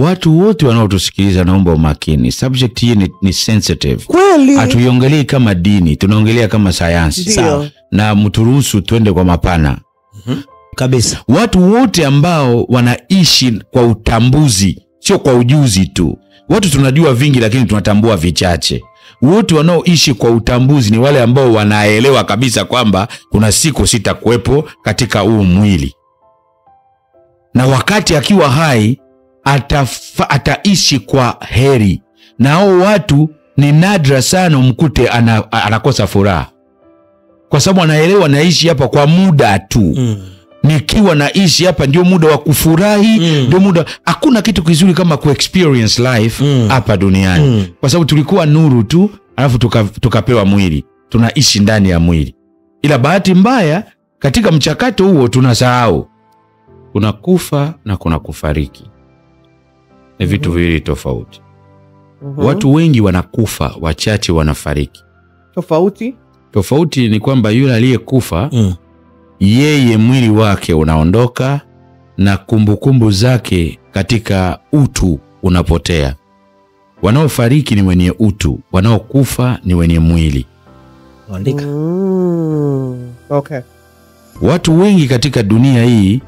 Watu wote wanaotusikiliza naomba umakini. Subject hii ni sensitive. Kweli. Hatuiongelei kama dini, tunaongelea kama sayansi. Sawa. Na mturuhusu twende kwa mapana. Kabisa. Watu wote ambao wanaishi kwa utambuzi, sio kwa ujuzi tu. Watu tunajua vingi lakini tunatambua vichache. Wote wanaoishi kwa utambuzi ni wale ambao wanaelewa kabisa kwamba kuna siku sitakuwepo katika huu mwili. Na wakati akiwa hai ataishi kwa heri. Na hao watu ni nadra sana umkute anakosa furaha. Kwa sababu anaelewa naishi hapa kwa muda tu. Nikiwa naishi hapa ndio muda wa kufurahi, ndio muda. Hakuna kitu kizuri kama ku-experience life hapa duniani. Kwa sababu tulikuwa nuru tu, alafu tukapewa mwili. Tunaishi ndani ya mwili. Ila bahati mbaya katika mchakato huo tunasahau kuna kufa na kuna kufariki. Ni vitu viwili tofauti. Watu wengi wanakufa, wachache wanafariki. Tofauti ni kwamba yule aliyekufa yeye mwili wake unaondoka na kumbukumbu zake katika utu unapotea. Wanaofariki ni wenye utu, wanaokufa ni wenye mwili. Andika. Okay. Watu wengi katika dunia hii,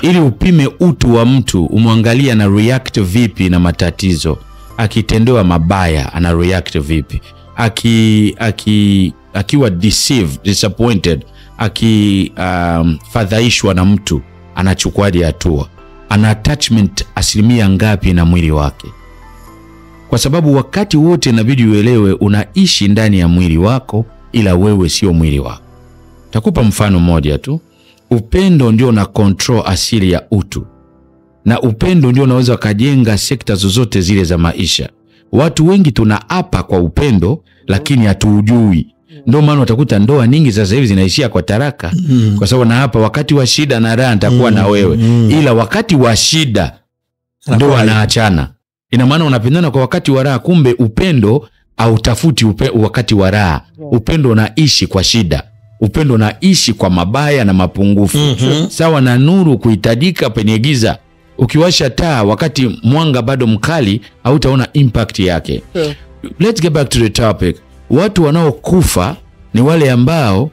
ili upime utu wa mtu, umwangalia na react vipi na matatizo. Akitendewa mabaya ana react vipi? Akiwa deceived, disappointed, fadhaishwa na mtu, anachukuaje hatua? Ana attachment asilimia ngapi na mwili wake? Kwa sababu wakati wote inabidi uelewe unaishi ndani ya mwili wako, ila wewe sio mwili wako. Takupa mfano mmoja tu. Upendo ndio una control asili ya utu. Na upendo ndio unaweza kujenga sekta zozote zile za maisha. Watu wengi tunaapa kwa upendo lakini hatuujui. Ndio maana utakuta ndoa nyingi sasa hivi zinaishia kwa taraka. Kwa sababu na hapa wakati wa shida na raha nitakuwa na wewe. Ila wakati wa shida ndio wanaachana. Ina maana unapendana kwa wakati wa raha, kumbe upendo hautafuti wakati wa raha. Upendo unaishi kwa shida. Upendo unaishi kwa mabaya na mapungufu. Sawa na nuru kuhitajika penye giza. Ukiwasha taa wakati mwanga bado mkali, hautaona impact yake. Let's get back to the topic. Watu wanaokufa ni wale ambao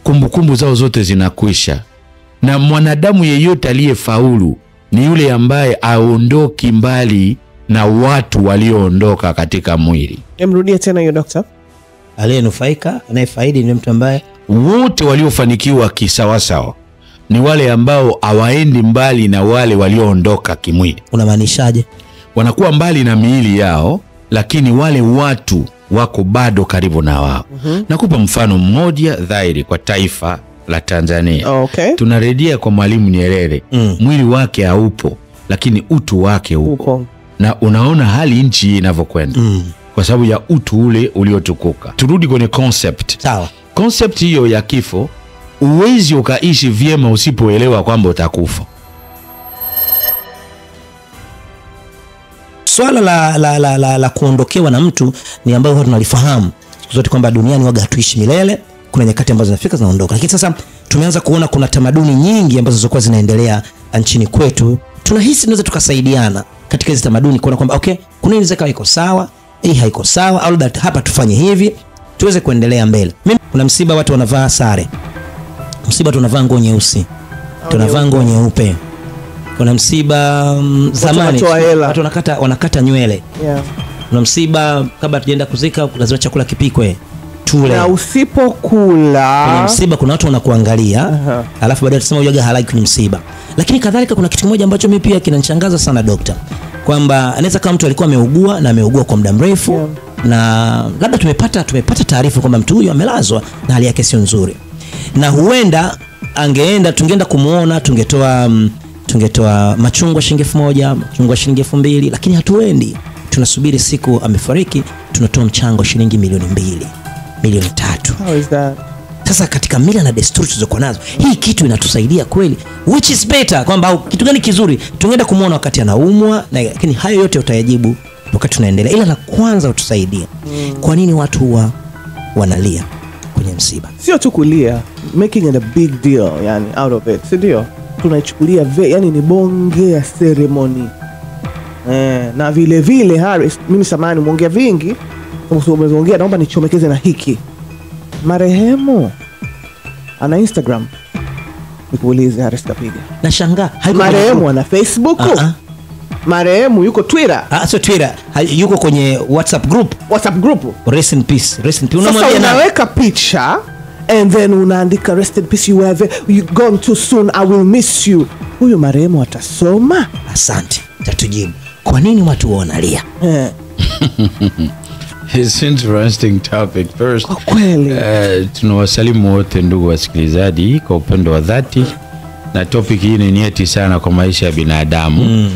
kumbukumbu zao zote zinakwisha. Na mwanadamu yeyote aliyefaulu ni yule ambaye aondoki mbali na watu walioondoka katika mwili. Emrudia tena hiyo doctor. Aliyenufaika, anayefaidi ni mtu ambaye wote waliofanikiwa kisawasawa ni wale ambao hawaendi mbali na wale walioondoka kimwili. Unamaanishaje? Wanakuwa mbali na miili yao, lakini wale watu wako bado karibu na wao. Nakupa mfano mmoja dhahiri kwa taifa la Tanzania. Okay. Tunarejea kwa Mwalimu Nyerere. Mwili wake haupo, lakini utu wake upo. Na unaona hali nchi inavyokwenda. Kwa sababu ya utu ule uliotukuka. Turudi kwenye concept. Sawa. Concept hiyo ya kifo, uwezi ukaishi vyema usipoelewa kwamba utakufa. Swala la kuondokewa na mtu ni ambayo watu tunalifahamu zote kwamba duniani waga hatuishi milele, kuna nyakati ambazo zinafika zinaondoka. Lakini sasa tumeanza kuona kuna tamaduni nyingi ambazo zilizokuwa zinaendelea nchini kwetu. Tunahisi tunaweza tukasaidiana katika hizo tamaduni kuona kwamba okay, kuna inaweza kawa iko sawa, hii haiko sawa, au hapa tufanye hivi tuweze kuendelea mbele. Mimi kuna msiba watu wanavaa sare. Msiba tunavaa nguo nyeusi. Tunavaa nguo nyeupe. Kuna msiba zamani watu wanakata nywele. Kuna msiba kabla tujaenda kuzika lazima chakula kipikwe tule. Na usipokula kuna msiba kuna watu wanakuangalia. Alafu baadaye tutasema ujaga halaki kwenye msiba. Lakini kadhalika kuna kitu kimoja ambacho mimi pia kinanishangaza sana dokta, kwamba anaweza kama mtu alikuwa ameugua na ameugua kwa muda mrefu na labda tumepata taarifa kwamba mtu huyu amelazwa na hali yake sio nzuri. Na huenda tungeenda kumuona, tungetoa machungwa shilingi 1000, machungwa shilingi 2000, lakini hatuendi. Tunasubiri siku amefariki, tunatoa mchango shilingi milioni 2, milioni 3. How is that? Sasa katika mila na desturi tulizokuwa nazo, hii kitu inatusaidia kweli? Which is better, kwamba kitu gani kizuri? Tungeenda kumuona wakati anaumwa, lakini hayo yote utayajibu wakati tunaendelea. Ila la kwanza utusaidie. Kwa nini watu huwa wanalia kwenye msiba? Sio tu kulia, making it a big deal, yani out of it. Ndio tunaichukulia yani ni bonge ya ceremony. Na vile vile Harris, mimi samani muongea vingi, umeongea, naomba nichomekeze na hiki. Marehemu ana Instagram. Nikuulize Harris Kapiga. Nashangaa. Marehemu ana Facebook. Marehemu yuko Twitter. So Twitter, yuko kwenye WhatsApp group. Rest in peace. Sasa unaweka picha and then unaandika rest in peace, you gone too soon, I will miss you. Huyo marehemu atasoma? Asante. Tatujibu. Kwa nini watu wanalia? It's interesting topic. First, kwa kweli tunawasalimu wote ndugu wasikilizaji kwa upendo wa dhati, na topic hii ni nyeti sana kwa maisha ya binadamu.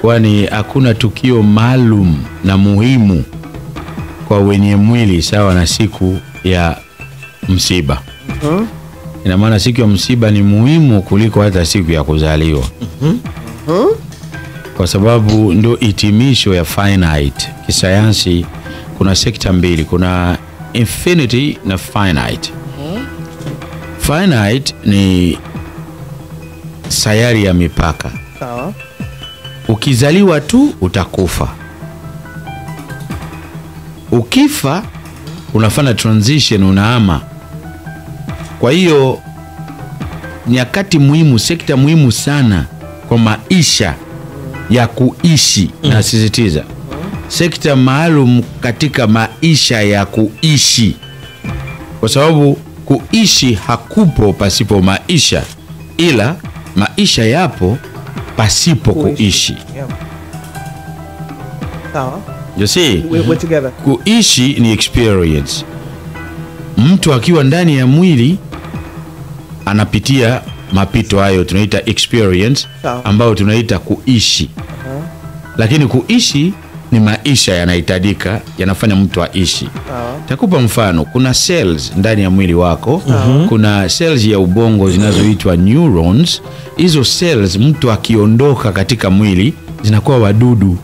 Kwani hakuna tukio maalum na muhimu kwa wenye mwili sawa na siku ya msiba. Ina maana siku ya msiba ni muhimu kuliko hata siku ya kuzaliwa. Kwa sababu ndio hitimisho ya finite. Kisayansi kuna sekta mbili, kuna infinity na finite. Finite ni sayari ya mipaka. sawa. Ukizaliwa tu utakufa. Ukifa unafanya transition, unahama. Kwa hiyo nyakati muhimu, sekta muhimu sana kwa maisha ya kuishi, na sisitiza sekta maalum katika maisha ya kuishi, kwa sababu kuishi hakupo pasipo maisha, ila maisha yapo pasipo kuishi. Sawa. You see, we're together. Kuishi ni experience. Mtu akiwa ndani ya mwili anapitia mapito hayo, tunaita experience, ambayo tunaita kuishi. Lakini kuishi ni maisha yanahitajika, yanafanya mtu aishi. Takupa mfano, kuna cells ndani ya mwili wako. Kuna cells ya ubongo zinazoitwa neurons. Hizo cells mtu akiondoka katika mwili zinakuwa wadudu.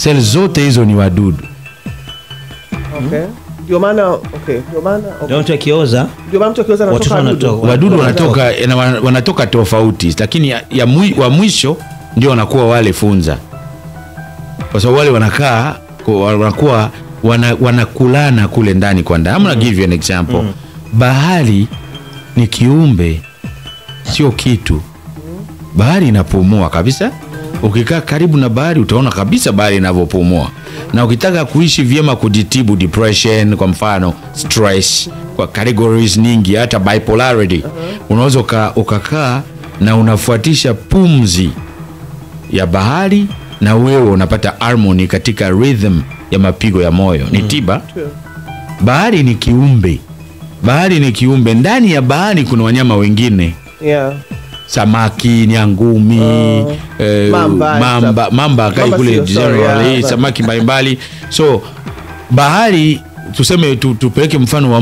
Cells zote hizo ni wadudu. Okay. Ndio maana mtu akioza, anatoka wadudu wanatoka tofauti, lakini wa mwisho ndio wanakuwa wale funza. Kwa sababu wale wanakuwa wanakulana kule ndani kwa ndani. I'm gonna give you an example. Bahari ni kiumbe, sio kitu. Bahari inapumua kabisa. Ukikaa karibu na bahari utaona kabisa bahari inavyopumua. Na ukitaka kuishi vyema, kujitibu depression kwa mfano, stress, kwa categories nyingi, hata bipolarity, unaweza ukakaa na unafuatisha pumzi ya bahari, na wewe unapata harmony katika rhythm ya mapigo ya moyo. Ni tiba. Bahari ni kiumbe. Bahari ni kiumbe. Ndani ya bahari kuna wanyama wengine. Samaki, nyangumi, mamba kai kule generally, samaki mbalimbali. So bahari, tuseme tupeleke mfano wa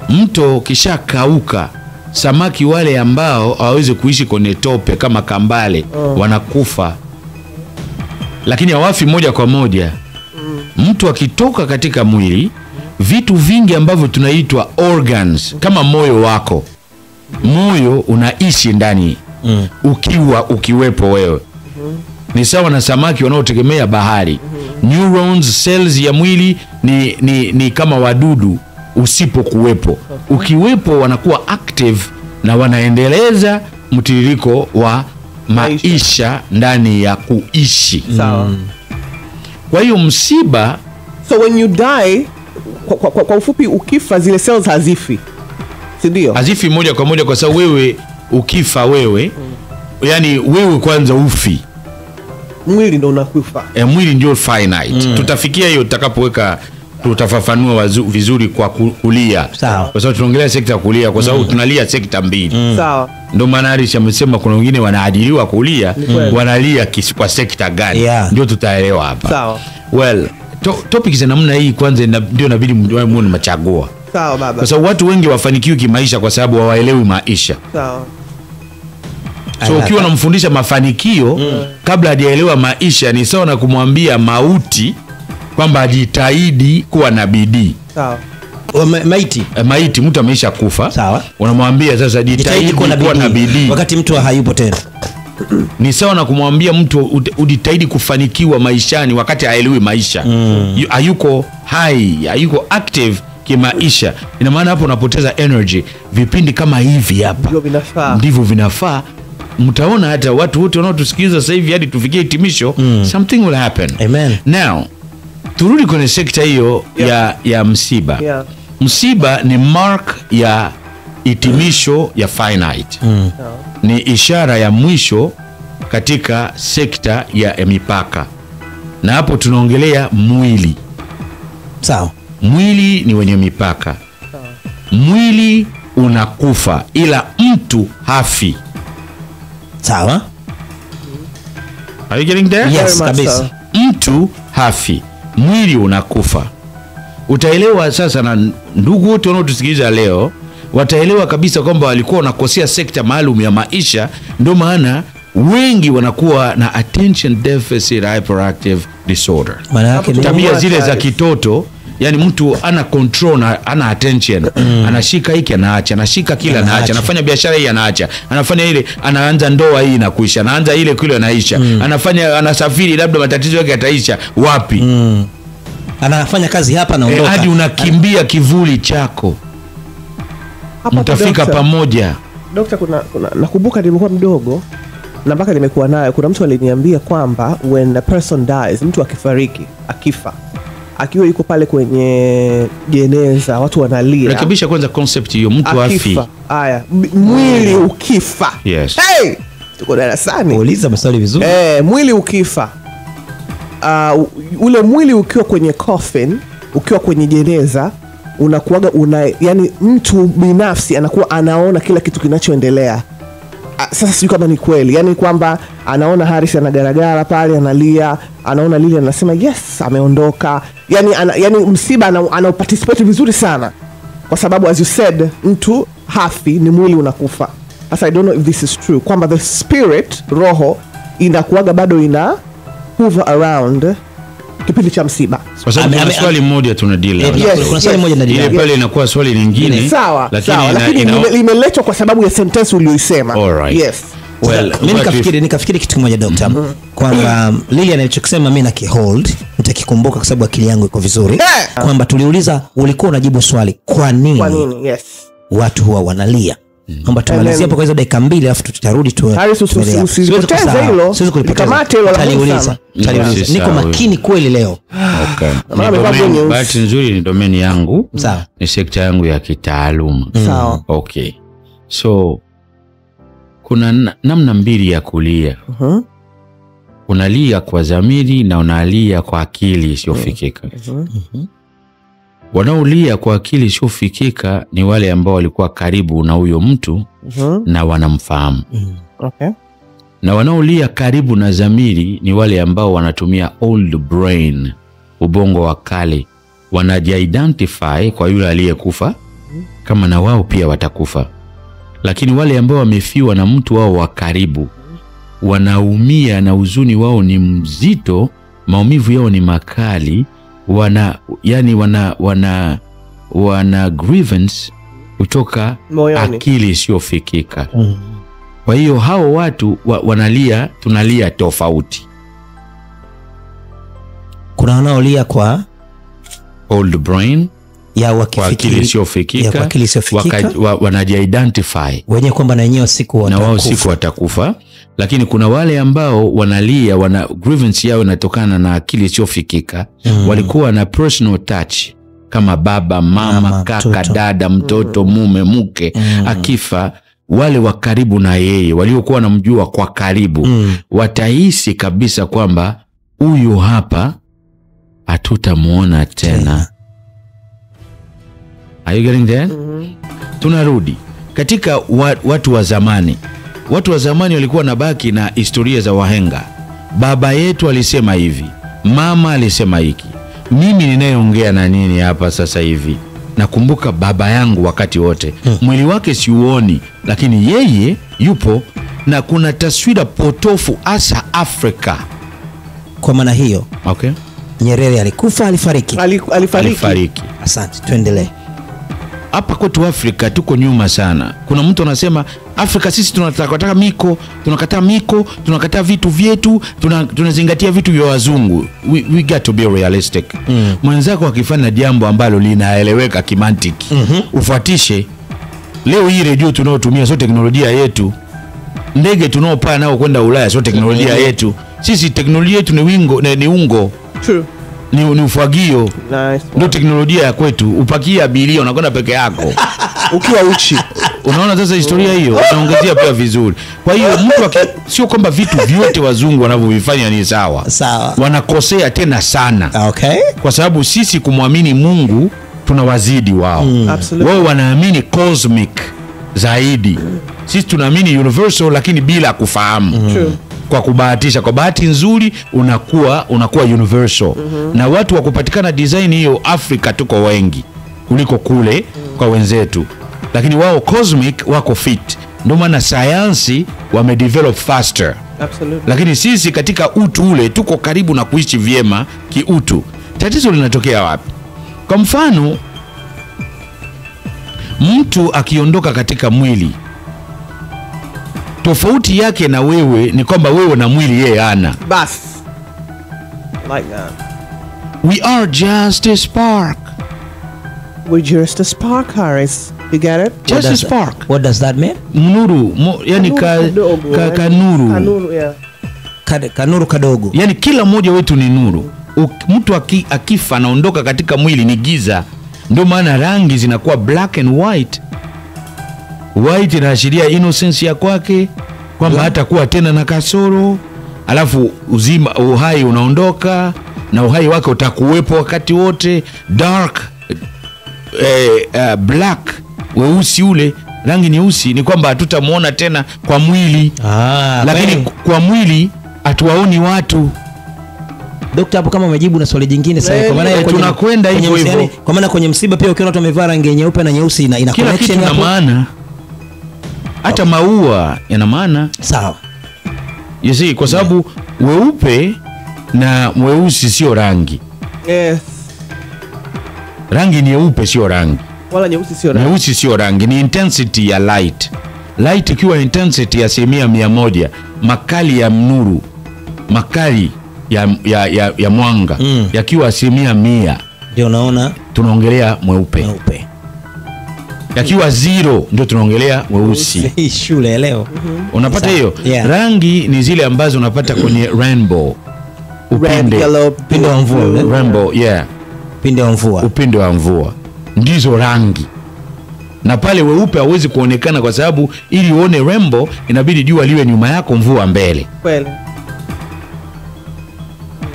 mto kisha kauka, samaki wale ambao hawawezi kuishi kwenye tope kama kambale wanakufa, lakini hawafi moja kwa moja. Mtu akitoka katika mwili, vitu vingi ambavyo tunaitwa organs, kama moyo wako, moyo unaishi ndani ukiwepo wewe. Ni sawa na samaki wanaotegemea bahari. Neurons, cells ya mwili ni kama wadudu usipokuwepo. Ukiwepo wanakuwa active na wanaendeleza mtiririko wa maisha ndani ya kuishi. Kwa hiyo msiba, so when you die, kwa ufupi, ukifa zile cells hazifi. Ndio. Hazifi moja kwa moja, kwa sababu wewe ukifa yani wewe kwanza ufi. Mwili ndio unakufa. Mwili ndio finite. Tutafikia hiyo tutafafanua vizuri kwa kulia. Sawa. Kwa sababu tunaongelea sekta kulia, kwa sababu tunalia sekta mbili. Sawa. Ndio maana Arish amesema kuna wengine wanaajiriwa kulia, wanalia kwa sekta gani? Ndio tutaelewa hapa. Sawa. Well, topic za namna hii kwanza ndio inabidi muone machagua. Sawa baba. Kwa sababu watu wengi wafanikiwi kimaisha kwa sababu hawaelewi maisha. Sawa. So ukiwa unamfundisha mafanikio kabla hajaelewa maisha, ni sawa na kumwambia mauti kwamba ajitahidi kuwa na bidii. Sawa. Maiti mtu ameisha kufa. Sawa. Unamwambia sasa jitahidi kuwa na bidii wakati mtu hayupo tena. Ni sawa na kumwambia mtu ujitahidi kufanikiwa maishani wakati haelewi maisha. Hayuko hai, hayuko active kimaisha. Ina maana hapo unapoteza energy. Vipindi kama hivi hapa ndivyo vinafaa. Mtaona hata watu wote wanaotusikiliza sasa hivi hadi tufikie hitimisho, something will happen. Amen. Now, turudi kwenye sekta hiyo ya msiba. Msiba ni mark ya hitimisho ya finite. Ni ishara ya mwisho katika sekta ya mipaka. Na hapo tunaongelea mwili. Sawa. Mwili ni wenye mipaka. Mwili unakufa ila mtu hafi. Sawa. Are you getting there? Yes, kabisa. Mtu hafi, mwili unakufa. Utaelewa sasa, na ndugu wote wanaotusikiliza leo wataelewa kabisa kwamba walikuwa wanakosea sekta maalum ya maisha. Ndio maana wengi wanakuwa na attention deficit hyperactive disorder. Maana yake tabia zile za kitoto, yani mtu ana control na ana attention. Anashika hiki anaacha, anashika kila anaacha, anafanya biashara hii anaacha, anafanya ile, anaanza ndoa hii inakuisha, anaanza ile kule anaisha, anafanya, anasafiri labda matatizo yake yataisha wapi? Anafanya kazi hapa anaondoka. Hadi unakimbia kivuli chako. Mtafika pamoja. Dokta, kuna nakumbuka nilikuwa mdogo na mpaka nimekuwa nayo, kuna mtu aliniambia kwamba when a person dies, mtu akifa akiwa yuko pale kwenye jeneza, watu wanalia. Rekebisha kwanza concept hiyo, mtu afi. Haya, mwili ukifa. Yes. Hey! Tuko darasani. Uliza maswali vizuri. Mwili ukifa. Ule mwili ukiwa kwenye coffin, ukiwa kwenye jeneza, unakuaga yani mtu binafsi anakuwa anaona kila kitu kinachoendelea. Sasa sijui kama ni kweli, yani kwamba anaona Haris anagaragara pale analia, anaona Lily anasema yes ameondoka, yani msiba ana participate vizuri sana, kwa sababu as you said mtu hafi, ni mwili unakufa. Sasa I don't know if this is true, kwamba the spirit, roho inakuaga bado ina hover around kipindi cha msiba. Kwa sababu kuna swali moja tunadili. Kuna swali moja tunadili. Ile pale inakuwa swali lingine. Sawa, lakini limeletwa kwa sababu ya sentence uliyoisema. Yes. Well, mimi nikafikiri kitu kimoja Dr. Kwamba Lilian alichokisema mimi nakihold, nitakikumbuka kwa sababu akili yangu iko vizuri. Kwamba tuliuliza, ulikuwa unajibu swali, kwa nini? Yes. Watu huwa wanalia. Kwamba tumalizie hapo kwa hizo dakika 2 alafu tutarudi tu. Usipoteze hilo. Kamate hilo Taliuliza. Niko makini kweli leo. Okay. Bahati nzuri ni domain yangu. Sawa. Ni sekta yangu ya kitaaluma. Sawa. Okay. So kuna namna mbili ya kulia. Unalia kwa dhamiri na unalia kwa akili isiyofikika. Wanaolia kwa akili isiyofikika ni wale ambao walikuwa karibu na huyo mtu na wanamfahamu. Okay. Na wanaolia karibu na dhamiri ni wale ambao wanatumia old brain, ubongo wa kale. Wanaji-identify kwa yule aliyekufa kama na wao pia watakufa. Lakini wale ambao wamefiwa na mtu wao wa karibu wanaumia na huzuni wao ni mzito, maumivu yao ni makali, wana grievance kutoka moyoni, akili isiyofikika. Kwa hiyo hao watu wanalia, tunalia tofauti. Kuna wanaolia kwa old brain ya wakili isiyofikika, wanaji-identify wenyewe kwamba na wenyewe siku watakufa. Lakini kuna wale ambao wanalia, wana grievance yao inatokana na akili isiyofikika. Walikuwa na personal touch kama baba, mama, kaka, dada, mtoto, mume, mke. Akifa, wale wa karibu na yeye waliokuwa wanamjua kwa karibu watahisi kabisa kwamba huyu hapa hatutamuona tena. Are you getting there? Tunarudi katika watu wa zamani. Watu wa zamani walikuwa na baki na historia za wahenga. Baba yetu alisema hivi, mama alisema hiki. Mimi ninayeongea na nini hapa sasa hivi, nakumbuka baba yangu wakati wote. Mwili wake siuoni, lakini yeye yupo, na kuna taswira potofu hasa Afrika. Kwa maana hiyo, okay, Nyerere alikufa, alifariki? Alifariki. Asante, tuendelee. hapa kwetu Afrika tuko nyuma sana. Kuna mtu anasema Afrika sisi tunataka miko, tunakataa vitu vyetu, tunazingatia vitu vya wazungu. We got to be realistic. Mwenzako akifanya jambo ambalo linaeleweka kimantiki, ufuatishe. Leo hii radio tunaotumia sio teknolojia yetu. Ndege tunaopaa nao kwenda Ulaya sio teknolojia yetu. Sisi teknolojia yetu ni ungo. True. Ni ufagio. Nice. Ndio teknolojia ya kwetu. Upakia abiria unakwenda peke yako. Ukiwa uchi. Unaona sasa historia hiyo unaongezea pia vizuri. Kwa hiyo mtu sio kwamba vitu vyote wazungu wanavyovifanya ni sawa. Wanakosea tena sana. Okay. Kwa sababu sisi kumwamini Mungu tunawazidi wao. Wao wanaamini cosmic zaidi. Sisi tunaamini universal lakini bila kufahamu. Kwa kubahatisha, kwa bahati nzuri unakuwa universal. Na watu wa kupatikana design hiyo Afrika tuko wengi kuliko kule kwa wenzetu. Lakini wao cosmic wako fit. Ndio maana sayansi wamedevelop faster. Absolutely. Lakini sisi katika utu ule tuko karibu na kuishi vyema kiutu. Tatizo linatokea wapi? Kwa mfano, mtu akiondoka katika mwili, tofauti yake na wewe ni kwamba wewe na mwili yeye hana. Bas. Like that. We are just a spark. We're just a spark, Harris. You get it? Just a spark. What does that mean? Nuru, yani kanuru. Yeah. Kanuru kadogo. Yani kila mmoja wetu ni nuru. Mtu akifa anaondoka katika mwili ni giza. Ndio maana rangi zinakuwa black and white. White inaashiria innocence ya kwake, kwamba hatakuwa tena na kasoro. Alafu uhai unaondoka na uhai wake utakuwepo wakati wote. Dark black, weusi ule, rangi nyeusi ni kwamba hatutamuona tena kwa mwili. Lakini kwa mwili hatuwaoni watu. Dokta, hapo kama umejibu na swali jingine sasa, kwa maana tunakwenda hivyo hivyo. Kwa maana kwenye msiba pia ukiona watu wamevaa rangi nyeupe na nyeusi ina connection hapo. Ina maana hata maua yana maana. Sawa. You see, kwa sababu weupe na mweusi sio rangi. Yes. Rangi nyeupe sio rangi. Wala nyeusi sio rangi. Nyeusi sio rangi, ni intensity ya light. Light ikiwa intensity ya 100, makali ya nuru, makali ya mwanga yakiwa 100, ndio unaona tunaongelea mweupe. Yakiwa 0 ndio tunaongelea mweusi. Shule leo. Unapata hiyo? Yeah. Rangi ni zile ambazo unapata kwenye rainbow. Upinde wa mvua. Rainbow, yeah. Upinde wa mvua. Ndizo rangi. Na pale weupe hauwezi kuonekana kwa sababu ili uone rainbow inabidi jua liwe nyuma yako, mvua mbele. Kweli.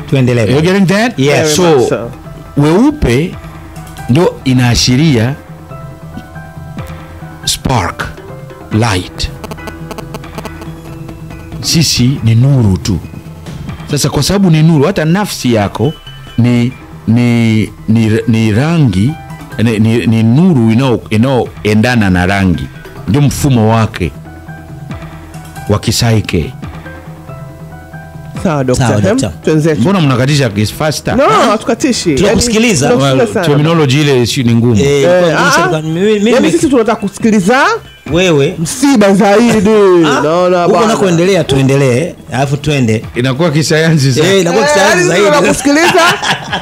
Tuendelee. You getting that? Yes. So weupe ndio inaashiria spark, light. Sisi ni nuru tu. Sasa kwa sababu ni nuru, hata nafsi yako ni rangi, ni nuru inaoendana na rangi. Ndio mfumo wake wa kisaike. Sawa dokta. Tuenzetu. Mbona mnakatisha faster? No, hatukatishi. Tunakusikiliza. Terminology ile sio ni ngumu. Mimi sisi tunataka kusikiliza wewe msiba zaidi. Naona bwana. Uko kuendelea, tuendelee. Alafu twende. Inakuwa kisayansi sasa. Inakuwa kisayansi zaidi. Kusikiliza.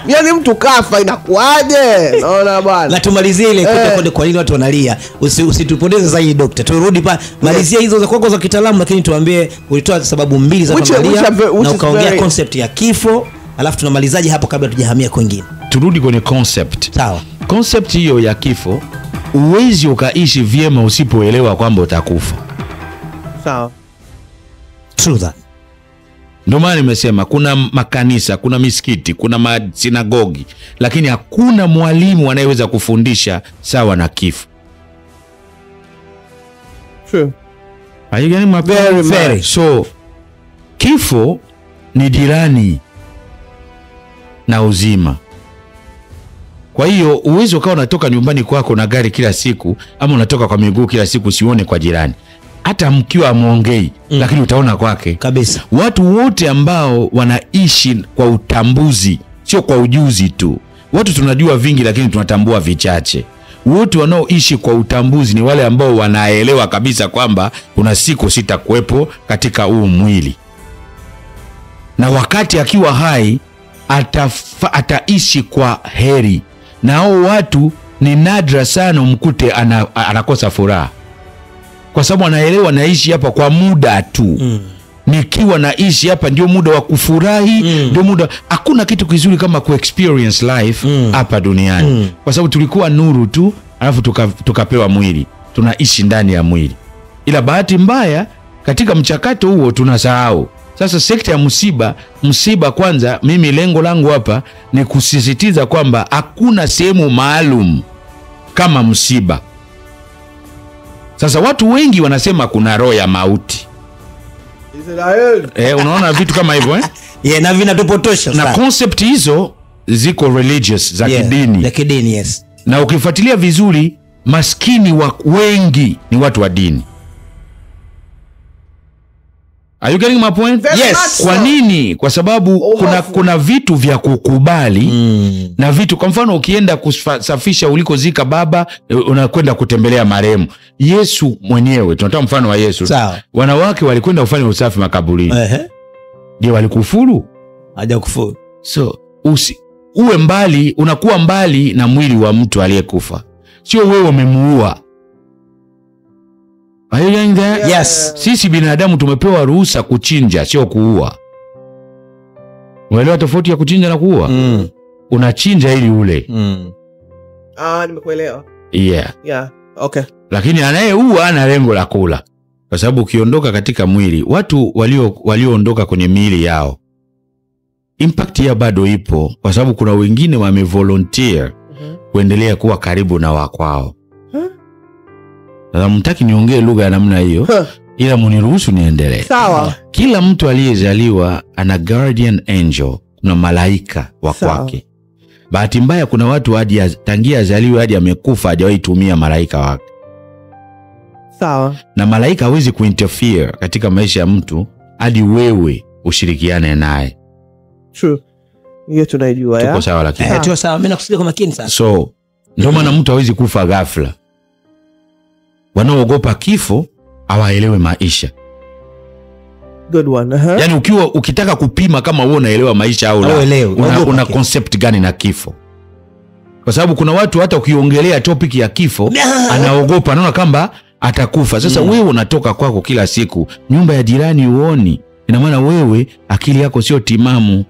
Yaani mtu kafa inakuaje? Naona bwana. Na tumalizie ile kote kwa nini watu wanalia. Usitupoteze zaidi dokta. Turudi pa malizia hizo za kwako za kitaalamu, lakini tuambie ulitoa sababu 2 za familia na ukaongea concept ya kifo, alafu tunamalizaje hapo kabla tujahamia kwingine. Turudi kwenye concept. Sawa. Concept hiyo ya kifo, uwezi ukaishi vyema usipoelewa kwamba utakufa. Sawa. True that. Ndio maana nimesema kuna makanisa, kuna misikiti, kuna masinagogi, lakini hakuna mwalimu anayeweza kufundisha sawa na kifo. True. Are you getting my point? Very. So kifo ni jirani na uzima. Kwa hiyo uwezo ukawa unatoka nyumbani kwako na gari kila siku, ama unatoka kwa miguu kila siku, sione kwa jirani. Hata mkiwa muongei, lakini utaona kwake. Kabisa. Watu wote ambao wanaishi kwa utambuzi, sio kwa ujuzi tu. Watu tunajua vingi lakini tunatambua vichache. Wote wanaoishi kwa utambuzi ni wale ambao wanaelewa kabisa kwamba kuna siku sitakuwepo katika huu mwili, na wakati akiwa hai ataishi kwa heri. Na hao watu ni nadra sana umkute anakosa furaha, kwa sababu anaelewa naishi hapa kwa muda tu. Nikiwa naishi hapa ndio muda wa kufurahi, ndio muda. Hakuna kitu kizuri kama ku-experience life hapa duniani, kwa sababu tulikuwa nuru tu, alafu tukapewa mwili, tunaishi ndani ya mwili. Ila bahati mbaya katika mchakato huo tunasahau. Sasa sekta ya msiba kwanza, mimi lengo langu hapa ni kusisitiza kwamba hakuna sehemu maalum kama msiba. Sasa watu wengi wanasema kuna roho ya mauti. Unaona vitu kama hivyo na vinatupotosha sana. Na concept hizo ziko religious za kidini. Za kidini, yes. Na ukifuatilia vizuri, maskini wengi ni watu wa dini. Are you getting my point? Yes. Kwa nini? Kwa sababu kuna vitu vya kukubali na vitu, kwa mfano ukienda kusafisha ulikozika baba, unakwenda kutembelea marehemu. Yesu mwenyewe, tunatoa mfano wa Yesu. Sawa. Wanawake walikwenda kufanya usafi makaburini. Je, walikufuru? Hajakufuru. So uwe mbali, unakuwa mbali na mwili wa mtu aliyekufa. Sio wewe umemuua. Are you getting that? Yes. Sisi binadamu tumepewa ruhusa kuchinja, sio kuua. Unaelewa tofauti ya kuchinja na kuua? Unachinja ili ule. Nimekuelewa. Yeah. Okay. Lakini anayeua ana lengo la kula. Kwa sababu ukiondoka katika mwili, watu walioondoka kwenye miili yao, impact ya bado ipo, kwa sababu kuna wengine wamevolunteer kuendelea kuwa karibu na wakwao. Na mtaki niongee lugha ya namna hiyo, ila mniruhusu niendelee. Sawa. Kila mtu aliyezaliwa ana guardian angel, kuna malaika wa kwake. Bahati mbaya kuna watu hadi tangia azaliwe hadi amekufa hajawahi tumia malaika wake. Sawa. Na malaika hawezi kuinterfere katika maisha ya mtu hadi wewe ushirikiane naye. True. Hiyo tunaijua ya. Tuko sawa lakini. Tuko sawa, mimi nakusikia kwa makini sana. So, ndio maana mtu hawezi kufa ghafla. Wanaogopa kifo hawaelewi maisha. Good one. Yaani ukitaka kupima kama wewe unaelewa maisha au la, una concept gani na kifo? Kwa sababu kuna watu hata ukiongelea topic ya kifo anaogopa, anaona kama atakufa. Sasa wewe unatoka kwako kila siku, nyumba ya jirani uoni. Ina maana wewe akili yako sio timamu.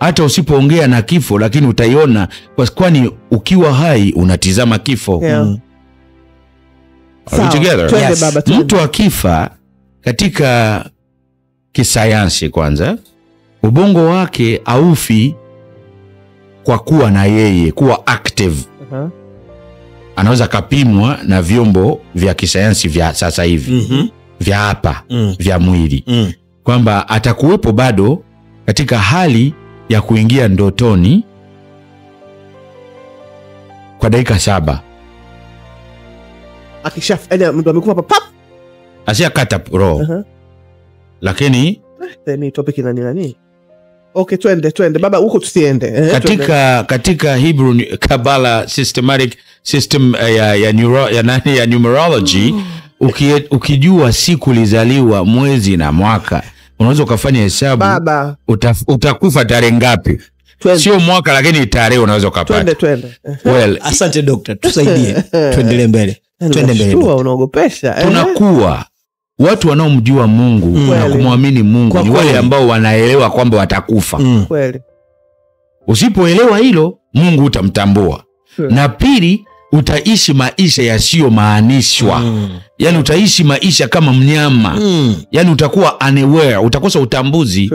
Hata usipoongea na kifo lakini utaiona, kwani ukiwa hai unatizama kifo. Yes. Mtu akifa katika kisayansi, kwanza ubongo wake haufi kwa kuwa na yeye kuwa active. Anaweza kapimwa na vyombo vya kisayansi vya sasa hivi vya hapa vya mwili kwamba atakuwepo bado katika hali ya kuingia ndotoni kwa dakika 7. Mtu amekufa hapa pap, asiakata roho. Lakini ni topic nani? Okay, twende baba, huko tusiende. Katika Hebrew Kabbalah systematic system ya numerology, ukijua siku lizaliwa, mwezi na mwaka, unaweza ukafanya hesabu utakufa tarehe ngapi. Sio mwaka lakini tarehe unaweza ukapata. Twende. Well, asante doctor, tusaidie. Tuendelee mbele. Unaogopesha. Tunakuwa watu wanaomjua Mungu na kumwamini Mungu ni wale ambao wanaelewa kwamba watakufa. Kweli. Usipoelewa hilo, Mungu utamtambua. Na pili, utaishi maisha yasiyo maanishwa. Yaani utaishi maisha kama mnyama. Yaani utakuwa unaware, utakosa utambuzi.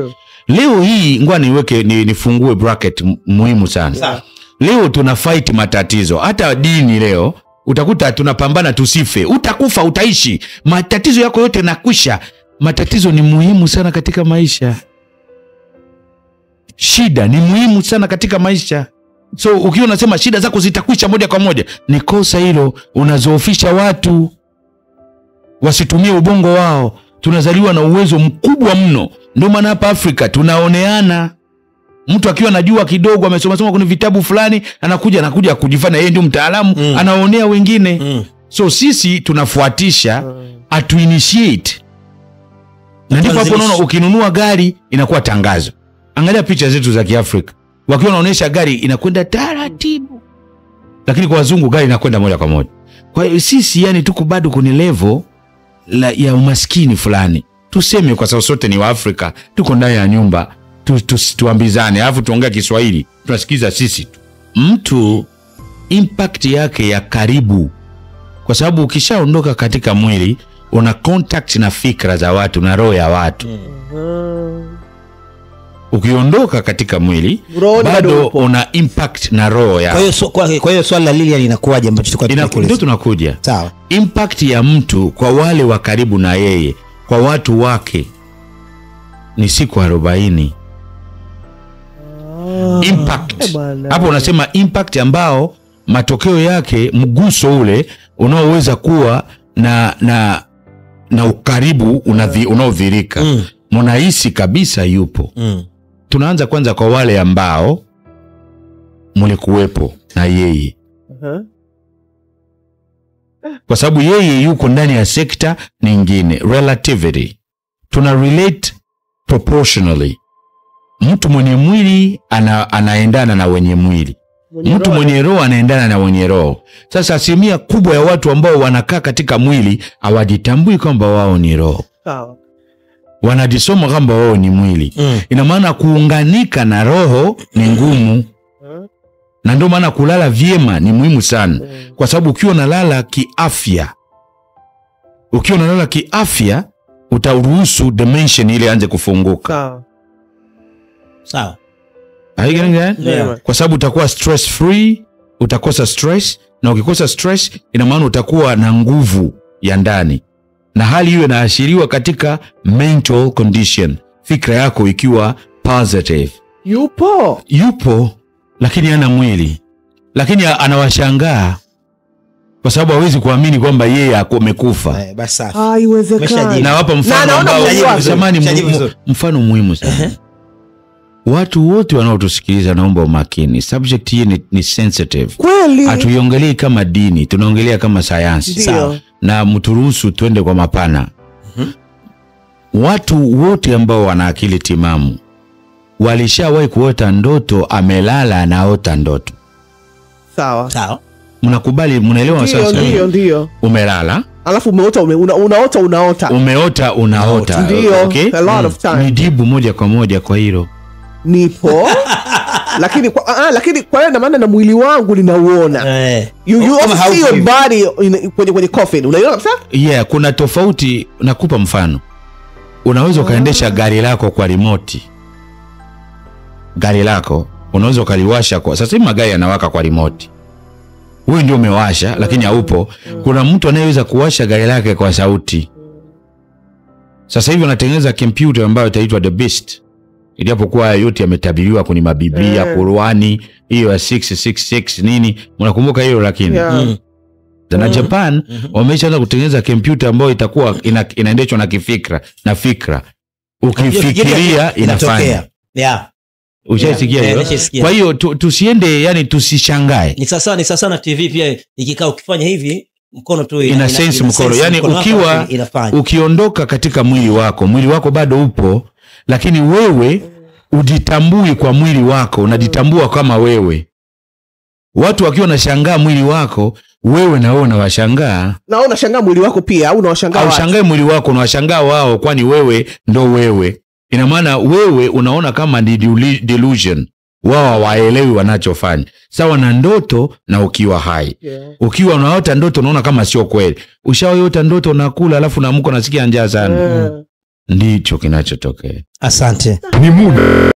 Leo hii ngoja nifungue bracket muhimu sana. Leo tuna fight matatizo. Hata dini leo utakuta tunapambana tusife. Utakufa, utaishi. Matatizo yako yote nakwisha. Matatizo ni muhimu sana katika maisha. Shida ni muhimu sana katika maisha. So ukiwa unasema shida zako zitakwisha moja kwa moja, ni kosa hilo. Unazoofisha watu wasitumie ubongo wao. Tunazaliwa na uwezo mkubwa mno. Ndio maana hapa Afrika tunaoneana. Mtu akiwa anajua kidogo, amesoma kwenye vitabu fulani, anakuja kujifanya yeye ndio mtaalamu, anaonea wengine. So sisi tunafuatisha, atu initiate. Na ndipo hapo unaona ukinunua gari inakuwa tangazo. Angalia picha zetu za Kiafrika. Wakiwa wanaonyesha gari inakwenda taratibu. Lakini kwa wazungu gari inakwenda moja kwa moja. Kwa hiyo sisi yani tuko bado kwenye level ya umaskini fulani. Tuseme kwa sababu sote ni wa Afrika, tuko ndani ya nyumba, tuambizane, alafu tuongea Kiswahili, tunasikiza sisi tu. Mtu impact yake ya karibu, kwa sababu ukishaondoka katika mwili una contact na fikra za watu na roho ya watu. Ukiondoka katika mwili bado una impact na roho ya. Kwa hiyo swali la Lilian inakuwaje ambacho ndio tunakuja. Sawa. Impact ya mtu kwa wale wa karibu na yeye, kwa watu wake ni siku 40. Impact. Hapo unasema impact ambao matokeo yake, mguso ule unaoweza kuwa na ukaribu unaodhirika. Mnahisi kabisa yupo. Tunaanza kwanza kwa wale ambao mlikuwepo na yeye. Kwa sababu yeye yuko ndani ya sekta nyingine, relativity. Tuna relate proportionally. Mtu mwenye mwili anaendana na wenye mwili. Mtu mwenye roho anaendana na wenye roho. Sasa asilimia kubwa ya watu ambao wanakaa katika mwili hawajitambui kwamba wao ni roho. Sawa. Wanajisoma kwamba wao ni mwili. Ina maana kuunganika na roho ni ngumu. Na ndio maana kulala vyema ni muhimu sana. Kwa sababu ukiwa unalala kiafya, utaruhusu dimension ile anze kufunguka. Sawa. Yeah. Kwa sababu utakuwa stress free, utakosa stress, na ukikosa stress ina maana utakuwa na nguvu ya ndani. Na hali hiyo inaashiriwa katika mental condition. Fikra yako ikiwa positive. Yupo lakini hana mwili. Lakini anawashangaa kwa sababu hawezi kuamini kwamba yeye amekufa. Basi safi. Haiwezekani. Na hapa mfano muhimu sana. Watu wote wanaotusikiliza naomba umakini. Subject hii ni sensitive. Kweli. Hatuiongelei kama dini, tunaongelea kama sayansi. Sawa. Na mturuhusu twende kwa mapana. Watu wote ambao wana akili timamu walishawahi kuota ndoto amelala anaota ndoto. Sawa. Mnakubali, mnaelewa sasa? Ndio. Umelala, alafu umeota unaota. Ndio. Okay? A lot of time. Nijibu moja kwa moja kwa hilo. Nipo. lakini kwa hiyo na maana na mwili wangu ninauona. You also see your body kwenye coffin. Unaiona kabisa? Yeah, kuna tofauti. Nakupa mfano. Unaweza ukaendesha gari lako kwa remote. Gari lako unaweza ukaliwasha kwa sasa hivi magari yanawaka kwa remote. Wewe ndio umewasha lakini haupo. Kuna mtu anayeweza kuwasha gari lake kwa sauti. Sasa hivi wanatengeneza computer ambayo itaitwa The Beast. Ijapokuwa yote yametabiriwa kwenye mabiblia, Qur'ani, hiyo ya 666 nini, mnakumbuka hiyo lakini. Na Japan wameshaanza kutengeneza computer ambayo itakuwa inaendeshwa na fikra. Ukifikiria inafanya. Ushaisikia hiyo? Kwa hiyo tusiende, yani tusishangae. Ni sasa na TV pia ikikaa ukifanya hivi mkono tu ina sense mkono. Yani ukiondoka katika mwili wako bado upo, lakini wewe ujitambui kwa mwili wako, unajitambua kama wewe. Watu wakiwa wanashangaa mwili wako, wewe na wewe unawashangaa. Na unashangaa mwili wako pia au unawashangaa watu? Ushangae mwili wako, unawashangaa wao, kwani wewe ndo wewe. Ina maana wewe unaona kama ni delusion. Wao hawaelewi wanachofanya. Sawa na ndoto na ukiwa hai. Ukiwa unaota ndoto unaona kama sio kweli. Ushaota ndoto unakula alafu unaamka unasikia njaa sana. Ndicho kinachotokea. Asante. Ni muda.